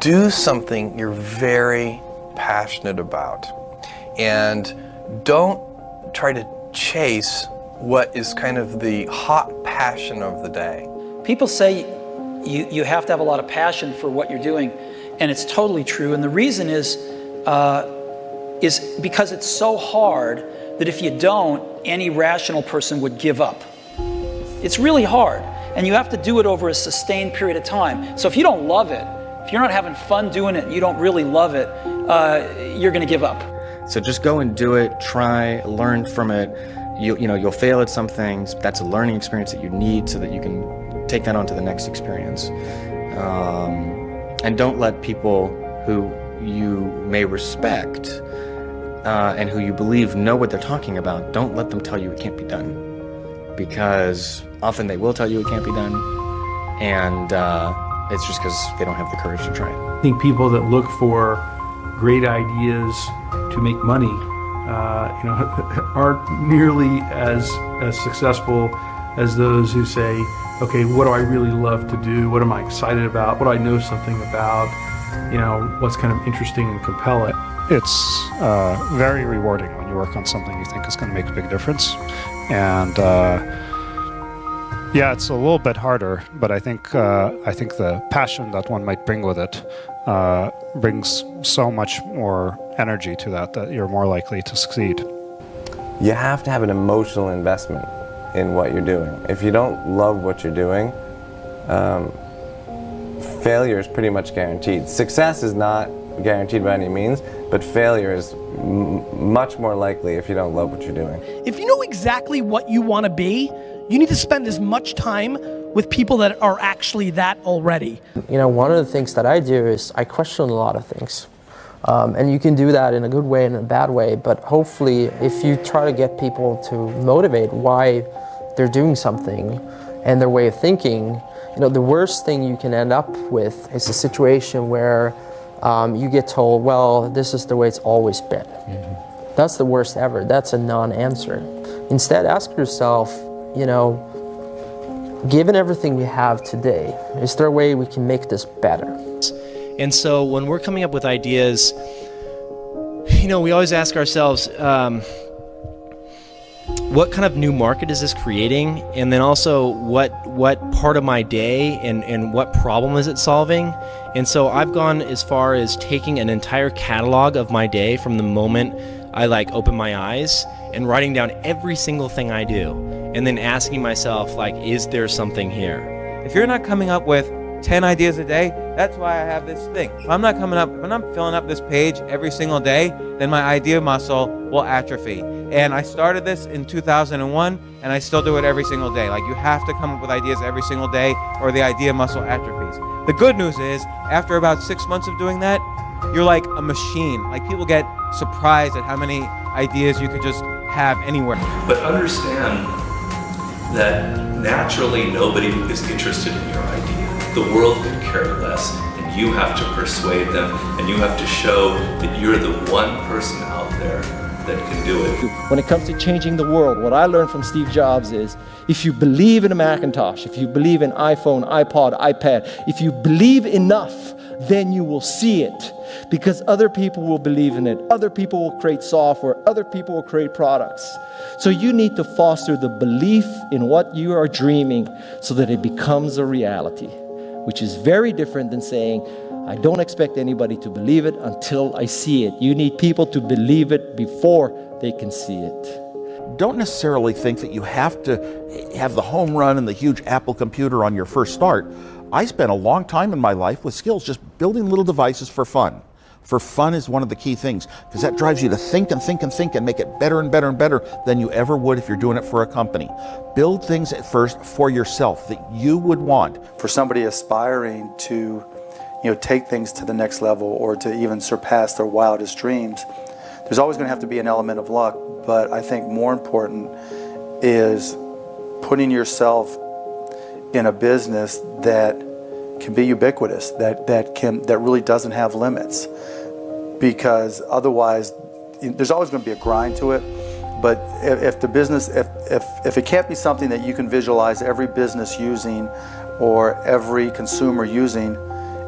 Do something you're very passionate about, and don't try to chase what is kind of the hot passion of the day. People say you have to have a lot of passion for what you're doing, and it's totally true. And the reason is because it's so hard that if you don't, any rational person would give up. It's really hard, and you have to do it over a sustained period of time. So if you don't love it, if you're not having fun doing it and you don't really love it, you're going to give up. So just go and do it, try, learn from it. You'll fail at some things. That's a learning experience that you need so that you can take that on to the next experience. And don't let people who you may respect and who you believe know what they're talking about, don't let them tell you it can't be done. Because often they will tell you it can't be done, and it's just because they don't have the courage to try it. I think people that look for great ideas to make money, aren't nearly as successful as those who say, okay, what do I really love to do? What am I excited about? What do I know something about? What's kind of interesting and compelling? It's very rewarding when you work on something you think is going to make a big difference. And yeah, it's a little bit harder, but I think the passion that one might bring with it brings so much more energy to that you're more likely to succeed. You have to have an emotional investment in what you're doing. If you don't love what you're doing, failure is pretty much guaranteed. Success is not guaranteed by any means, but failure is much more likely if you don't love what you're doing. If you know exactly what you want to be, you need to spend as much time with people that are actually that already. One of the things that I do is I question a lot of things. And you can do that in a good way and in a bad way, but hopefully if you try to get people to motivate why they're doing something and their way of thinking, the worst thing you can end up with is a situation where you get told, well, this is the way it's always been. Mm-hmm. That's the worst ever. That's a non-answer. Instead, ask yourself, given everything we have today, is there a way we can make this better? And so when we're coming up with ideas, we always ask ourselves, what kind of new market is this creating? And then also what part of my day and what problem is it solving? And so I've gone as far as taking an entire catalog of my day from the moment I open my eyes and writing down every single thing I do, and then asking myself, is there something here? If you're not coming up with 10 ideas a day, that's why I have this thing. If I'm filling up this page every single day, then my idea muscle will atrophy. And I started this in 2001, and I still do it every single day. You have to come up with ideas every single day, or the idea muscle atrophies. The good news is, after about 6 months of doing that, you're like a machine. People get surprised at how many ideas you could just have anywhere. But understand that naturally nobody is interested in your idea. The world could care less, and you have to persuade them, and you have to show that you're the one person out there that can do it. When it comes to changing the world, what I learned from Steve Jobs is, if you believe in a Macintosh, if you believe in iPhone, iPod, iPad, if you believe enough, then you will see it, because other people will believe in it. Other people will create software. Other people will create products. So you need to foster the belief in what you are dreaming so that it becomes a reality, which is very different than saying, I don't expect anybody to believe it until I see it. You need people to believe it before they can see it. Don't necessarily think that you have to have the home run and the huge Apple computer on your first start. I spent a long time in my life with skills just building little devices for fun. For fun is one of the key things, because that drives you to think and think and think and make it better and better and better than you ever would if you're doing it for a company. Build things at first for yourself that you would want. For somebody aspiring to take things to the next level or to even surpass their wildest dreams, there's always going to have to be an element of luck, but I think more important is putting yourself in a business that can be ubiquitous, that really doesn't have limits, because otherwise there's always going to be a grind to it, But if the business, if it can't be something that you can visualize every business using or every consumer using,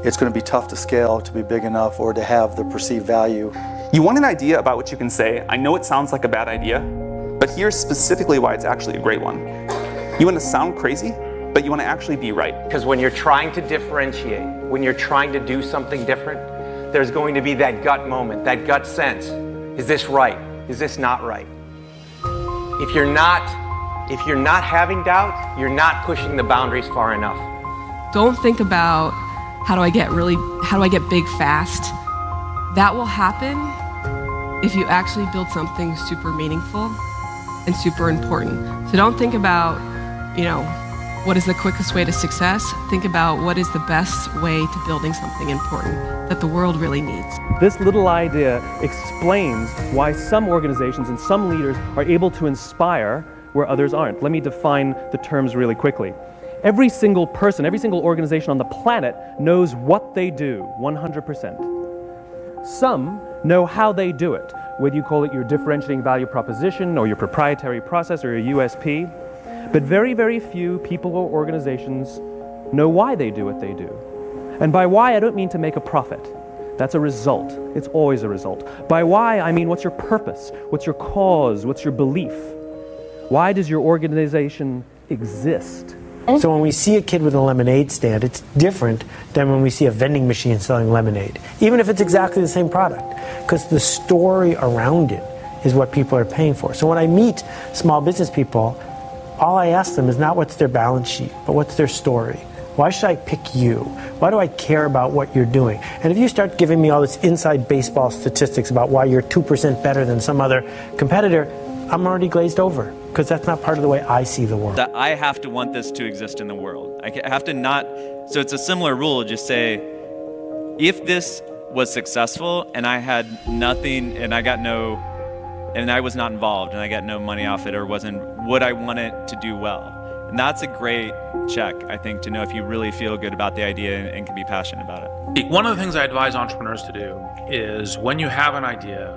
it's going to be tough to scale to be big enough or to have the perceived value. You want an idea about what you can say. I know it sounds like a bad idea, but here's specifically why it's actually a great one. You want to sound crazy, but you want to actually be right. Because when you're trying to differentiate, when you're trying to do something different, there's going to be that gut moment, that gut sense. Is this right? Is this not right? If you're not having doubt, you're not pushing the boundaries far enough. Don't think about how do I get big fast. That will happen if you actually build something super meaningful and super important. So don't think about, what is the quickest way to success? Think about what is the best way to building something important that the world really needs. This little idea explains why some organizations and some leaders are able to inspire where others aren't. Let me define the terms really quickly. Every single person, every single organization on the planet knows what they do, 100%. Some know how they do it, whether you call it your differentiating value proposition or your proprietary process or your USP. But very, very few people or organizations know why they do what they do. And by why, I don't mean to make a profit. That's a result. It's always a result. By why, I mean what's your purpose? What's your cause? What's your belief? Why does your organization exist? So when we see a kid with a lemonade stand, it's different than when we see a vending machine selling lemonade, even if it's exactly the same product, because the story around it is what people are paying for. So when I meet small business people, all I ask them is not what's their balance sheet, but what's their story. Why should I pick you? Why do I care about what you're doing? And if you start giving me all this inside baseball statistics about why you're 2% better than some other competitor, I'm already glazed over, because that's not part of the way I see the world. That I have to want this to exist in the world. I have to not, so it's a similar rule, just say, if this was successful and I had nothing and I was not involved and I got no money off it or would I want it to do well? And that's a great check, I think, to know if you really feel good about the idea and can be passionate about it. One of the things I advise entrepreneurs to do is when you have an idea,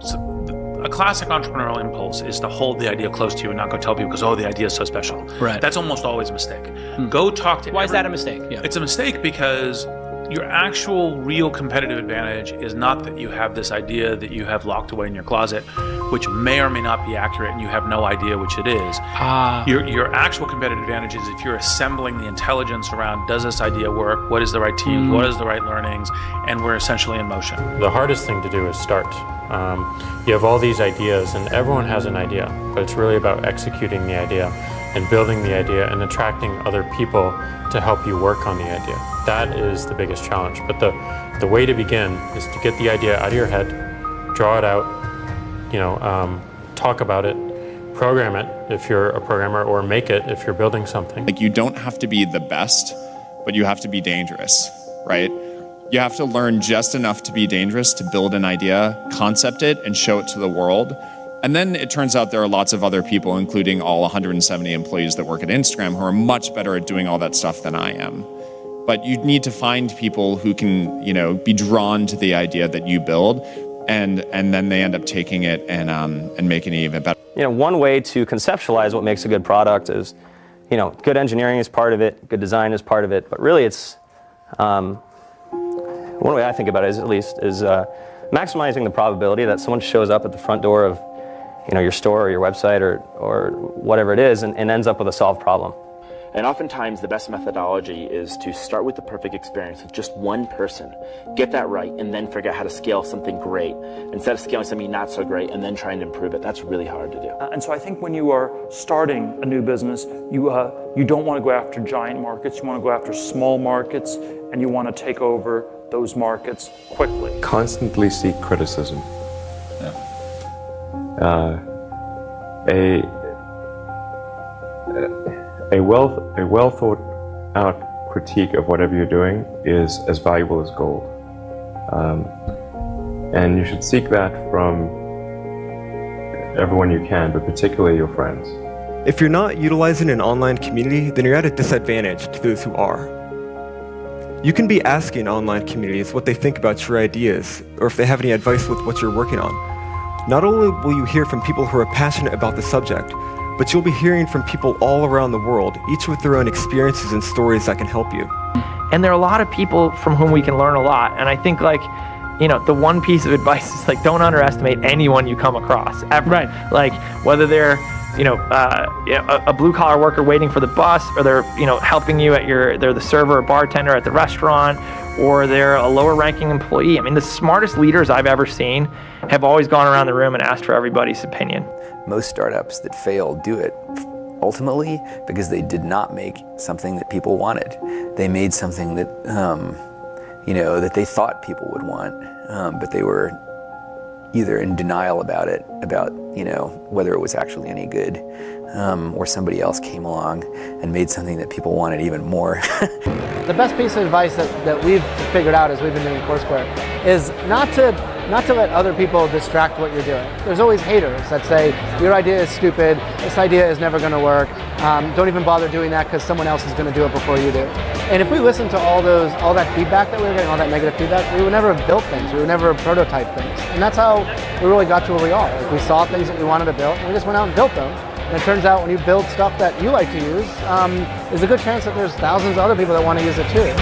a classic entrepreneurial impulse is to hold the idea close to you and not go tell people because, the idea is so special. Right. That's almost always a mistake. Go talk to Why is that a mistake? Yeah. It's a mistake because your actual real competitive advantage is not that you have this idea that you have locked away in your closet, which may or may not be accurate and you have no idea which it is. Your actual competitive advantage is if you're assembling the intelligence around, does this idea work? What is the right teams? What is the right learnings? And we're essentially in motion. The hardest thing to do is start. You have all these ideas and everyone has an idea, but it's really about executing the idea and building the idea and attracting other people to help you work on the idea. That is the biggest challenge. But the way to begin is to get the idea out of your head, draw it out, talk about it, program it if you're a programmer, or make it if you're building something. Like, you don't have to be the best, but you have to be dangerous, right? You have to learn just enough to be dangerous to build an idea, concept it, and show it to the world. And then it turns out there are lots of other people, including all 170 employees that work at Instagram, who are much better at doing all that stuff than I am. But you need to find people who can, be drawn to the idea that you build, and then they end up taking it and making it even better. One way to conceptualize what makes a good product is, good engineering is part of it, good design is part of it, but really it's, one way I think about it is maximizing the probability that someone shows up at the front door of your store or your website or whatever it is and ends up with a solved problem. And oftentimes the best methodology is to start with the perfect experience with just one person, get that right, and then figure out how to scale something great instead of scaling something not so great and then trying to improve it. That's really hard to do. And so I think when you are starting a new business, you don't want to go after giant markets, you want to go after small markets, and you want to take over those markets quickly. Constantly seek criticism. A well thought out critique of whatever you're doing is as valuable as gold. And you should seek that from everyone you can, but particularly your friends. If you're not utilizing an online community, then you're at a disadvantage to those who are. You can be asking online communities what they think about your ideas, or if they have any advice with what you're working on. Not only will you hear from people who are passionate about the subject, but you'll be hearing from people all around the world, each with their own experiences and stories that can help you. And there are a lot of people from whom we can learn a lot. And I think the one piece of advice is don't underestimate anyone you come across ever. Right. Like whether they're, a blue collar worker waiting for the bus, or they're, helping you they're the server or bartender at the restaurant, or they're a lower ranking employee. I mean, the smartest leaders I've ever seen have always gone around the room and asked for everybody's opinion. Most startups that fail do it ultimately because they did not make something that people wanted. They made something that, that they thought people would want, but they were either in denial about it, whether it was actually any good, or somebody else came along and made something that people wanted even more. The best piece of advice that we've figured out as we've been doing Foursquare is not to let other people distract what you're doing. There's always haters that say, your idea is stupid, this idea is never going to work, don't even bother doing that because someone else is going to do it before you do. And if we listened to all that feedback that we were getting, all that negative feedback, we would never have built things, we would never have prototyped things. And that's how we really got to where we are. Like, we saw things that we wanted to build, and we just went out and built them. And it turns out when you build stuff that you like to use, there's a good chance that there's thousands of other people that want to use it too.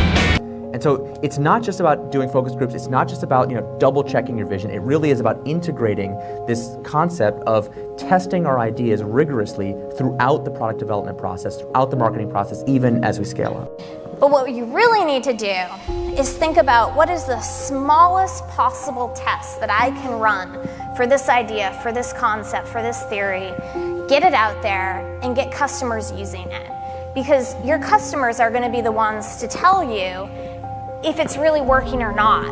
And so it's not just about doing focus groups, it's not just about double checking your vision, it really is about integrating this concept of testing our ideas rigorously throughout the product development process, throughout the marketing process, even as we scale up. But what you really need to do is think about what is the smallest possible test that I can run for this idea, for this concept, for this theory, get it out there and get customers using it. Because your customers are going to be the ones to tell you if it's really working or not.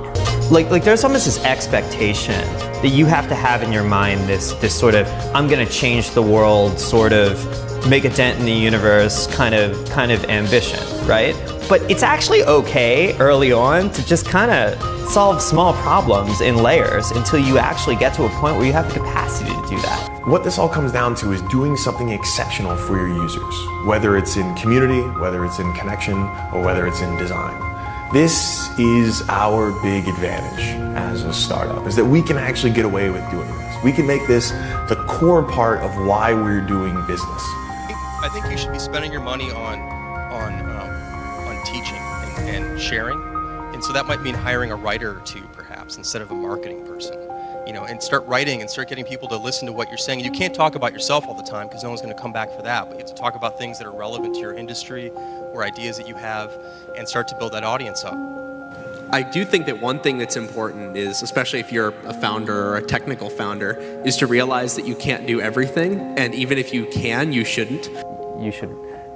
Like there's almost this expectation that you have to have in your mind this sort of, I'm gonna change the world, sort of make a dent in the universe kind of ambition, right? But it's actually okay early on to just kind of solve small problems in layers until you actually get to a point where you have the capacity to do that. What this all comes down to is doing something exceptional for your users, whether it's in community, whether it's in connection, or whether it's in design. This is our big advantage as a startup, is that we can actually get away with doing this. We can make this the core part of why we're doing business. I think you should be spending your money on teaching and sharing, and so that might mean hiring a writer or two, perhaps, instead of a marketing person. And start writing and start getting people to listen to what you're saying. You can't talk about yourself all the time because no one's going to come back for that, but you have to talk about things that are relevant to your industry or ideas that you have and start to build that audience up. I do think that one thing that's important is, especially if you're a founder or a technical founder, is to realize that you can't do everything, and even if you can, you shouldn't. You should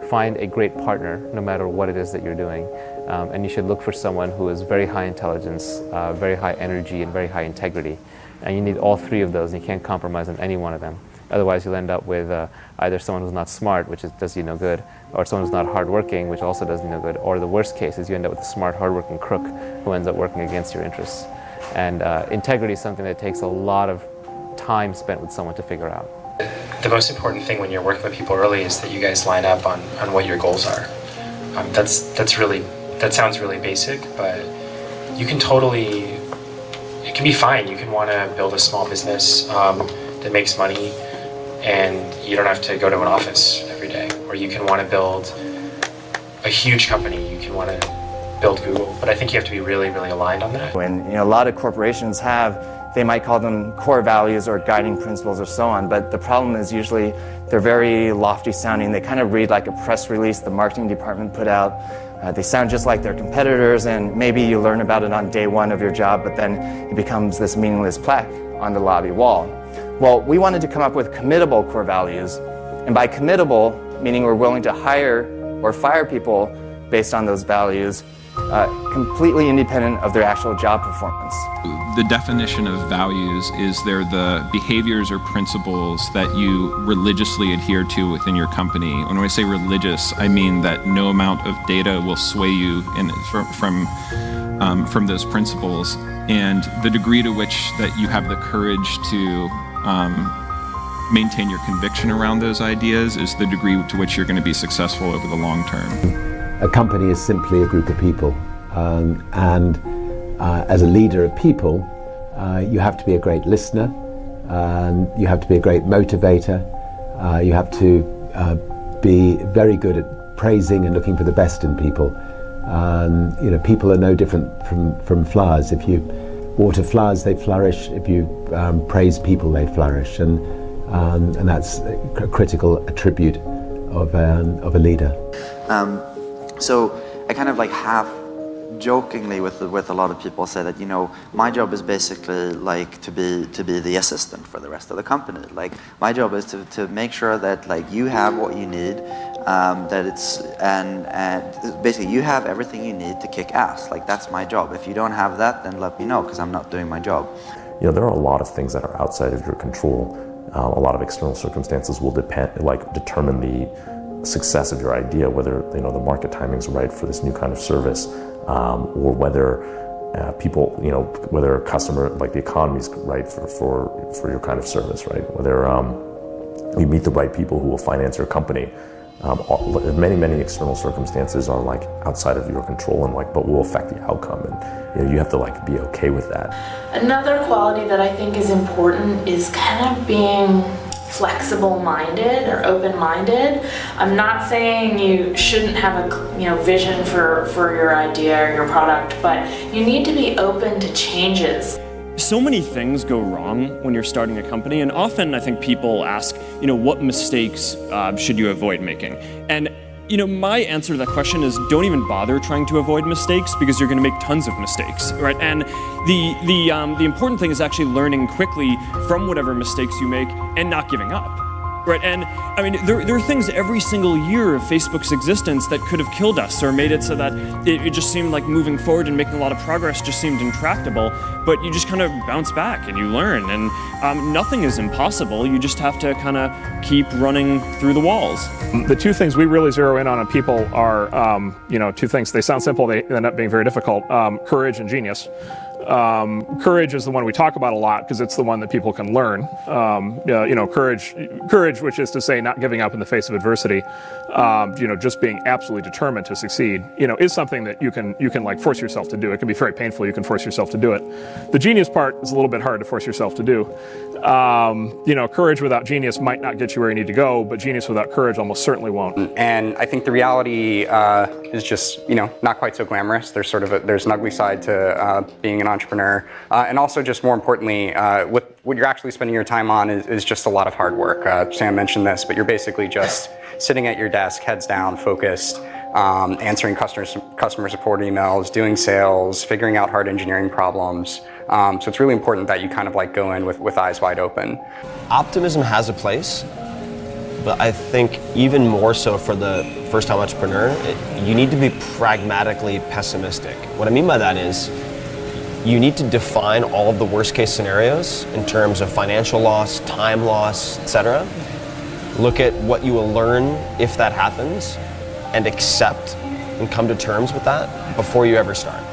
find a great partner no matter what it is that you're doing, and you should look for someone who is very high intelligence, very high energy, and very high integrity. And you need all three of those, and you can't compromise on any one of them. Otherwise, you'll end up with either someone who's not smart, which does you no good, or someone who's not hardworking, which also does you no good, or the worst case is you end up with a smart, hardworking crook who ends up working against your interests. And integrity is something that takes a lot of time spent with someone to figure out. The most important thing when you're working with people early is that you guys line up on what your goals are. That sounds really basic, but you can totally, it can be fine. You can want to build a small business that makes money and you don't have to go to an office every day. Or you can want to build a huge company. You can want to build Google. But I think you have to be really, really aligned on that. When a lot of corporations have, they might call them core values or guiding principles or so on, but the problem is usually they're very lofty sounding. They kind of read like a press release the marketing department put out. They sound just like their competitors, and maybe you learn about it on day one of your job, but then it becomes this meaningless plaque on the lobby wall. Well, we wanted to come up with committable core values, and by committable, meaning we're willing to hire or fire people based on those values, completely independent of their actual job performance. The definition of values is they're the behaviors or principles that you religiously adhere to within your company. When I say religious, I mean that no amount of data will sway you from those principles, and the degree to which that you have the courage to maintain your conviction around those ideas is the degree to which you're going to be successful over the long term. A company is simply a group of people, and as a leader of people, you have to be a great listener, You have to be a great motivator. You have to be very good at praising and looking for the best in people. People are no different from flowers. If you water flowers, they flourish. If you praise people, they flourish. And that's a critical attribute of a leader. So I kind of like half jokingly with a lot of people say that, my job is basically like to be the assistant for the rest of the company. Like my job is to make sure that like you have what you need, that it's and basically you have everything you need to kick ass. Like that's my job. If you don't have that, then let me know, because I'm not doing my job. There are a lot of things that are outside of your control. A lot of external circumstances will determine the success of your idea, whether the market timing's right for this new kind of service, or whether people, whether a customer, like the economy's right for your kind of service, right? Whether you meet the right people who will finance your company. Many external circumstances are like outside of your control and but will affect the outcome, and you have to be okay with that. Another quality that I think is important is kind of being flexible-minded or open-minded. I'm not saying you shouldn't have a vision for your idea or your product, but you need to be open to changes. So many things go wrong when you're starting a company, and often I think people ask, what mistakes should you avoid making? And my answer to that question is don't even bother trying to avoid mistakes, because you're going to make tons of mistakes, right? And the important thing is actually learning quickly from whatever mistakes you make and not giving up, right? And I mean, there are things every single year of Facebook's existence that could have killed us or made it so that it just seemed like moving forward and making a lot of progress just seemed intractable. But you just kind of bounce back and you learn, and nothing is impossible. You just have to kind of keep running through the walls. The two things we really zero in on people are, two things. They sound simple, they end up being very difficult. Courage and genius. Courage is the one we talk about a lot because it's the one that people can learn. Courage, which is to say not giving up in the face of adversity, just being absolutely determined to succeed, is something that you can force yourself to do. It can be very painful. You can force yourself to do it. The genius part is a little bit hard to force yourself to do. Courage without genius might not get you where you need to go, but genius without courage almost certainly won't. And I think the reality is just, not quite so glamorous. There's there's an ugly side to being an entrepreneur. And also just more importantly, what you're actually spending your time on is just a lot of hard work. Sam mentioned this, but you're basically just sitting at your desk, heads down, focused, answering customer support emails, doing sales, figuring out hard engineering problems. So it's really important that you kind of go in with eyes wide open. Optimism has a place, but I think even more so for the first-time entrepreneur, you need to be pragmatically pessimistic. What I mean by that is you need to define all of the worst-case scenarios in terms of financial loss, time loss, etc. Look at what you will learn if that happens and accept and come to terms with that before you ever start.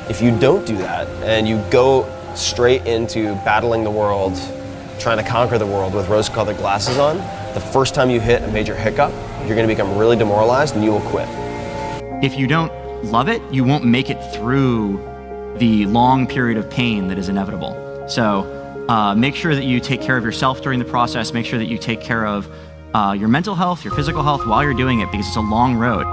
If you don't do that and you go straight into battling the world, trying to conquer the world with rose-colored glasses on, the first time you hit a major hiccup, you're going to become really demoralized and you will quit. If you don't love it, you won't make it through the long period of pain that is inevitable. So make sure that you take care of yourself during the process. Make sure that you take care of your mental health, your physical health while you're doing it, because it's a long road.